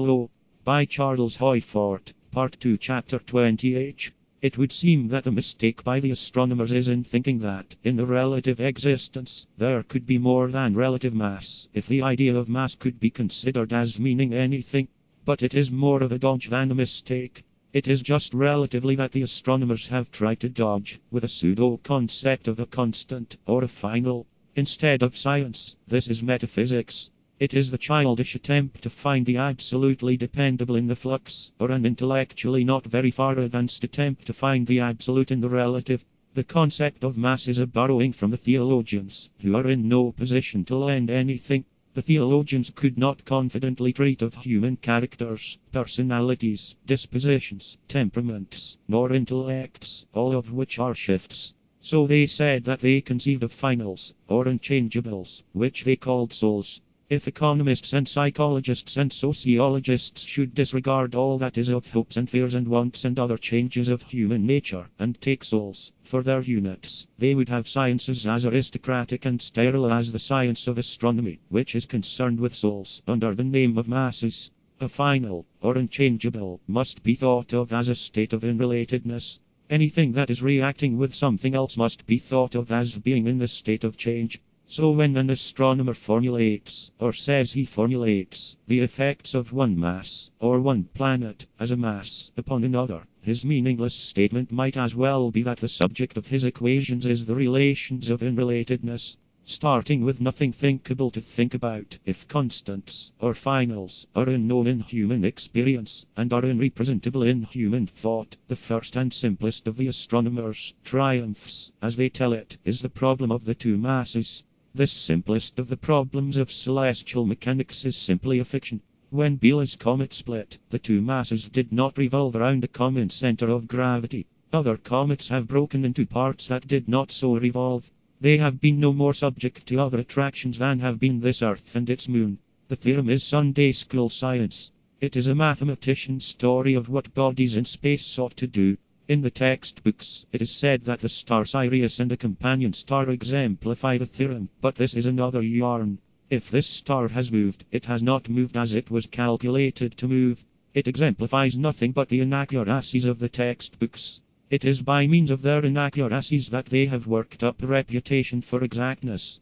Lo. By Charles Hoyfort, Part 2, Chapter 20H. It would seem that the mistake by the astronomers is in thinking that, in the relative existence, there could be more than relative mass, if the idea of mass could be considered as meaning anything. But it is more of a dodge than a mistake. It is just relatively that the astronomers have tried to dodge, with a pseudo-concept of a constant, or a final, instead of science. This is metaphysics. It is the childish attempt to find the absolutely dependable in the flux, or an intellectually not very far advanced attempt to find the absolute in the relative. The concept of mass is a borrowing from the theologians, who are in no position to lend anything. The theologians could not confidently treat of human characters, personalities, dispositions, temperaments, nor intellects, all of which are shifts. So they said that they conceived of finals, or unchangeables, which they called souls. If economists and psychologists and sociologists should disregard all that is of hopes and fears and wants and other changes of human nature, and take souls for their units, they would have sciences as aristocratic and sterile as the science of astronomy, which is concerned with souls under the name of masses. A final, or unchangeable, must be thought of as a state of unrelatedness. Anything that is reacting with something else must be thought of as being in the state of change. So when an astronomer formulates, or says he formulates, the effects of one mass, or one planet, as a mass, upon another, his meaningless statement might as well be that the subject of his equations is the relations of unrelatedness. Starting with nothing thinkable to think about, if constants, or finals, are unknown in human experience, and are unrepresentable in human thought, the first and simplest of the astronomers' triumphs, as they tell it, is the problem of the two masses. This simplest of the problems of celestial mechanics is simply a fiction. When Biela's comet split, the two masses did not revolve around a common center of gravity. Other comets have broken into parts that did not so revolve. They have been no more subject to other attractions than have been this Earth and its moon. The theorem is Sunday school science. It is a mathematician's story of what bodies in space ought to do. In the textbooks, it is said that the star Sirius and a companion star exemplify the theorem, but this is another yarn. If this star has moved, it has not moved as it was calculated to move. It exemplifies nothing but the inaccuracies of the textbooks. It is by means of their inaccuracies that they have worked up a reputation for exactness.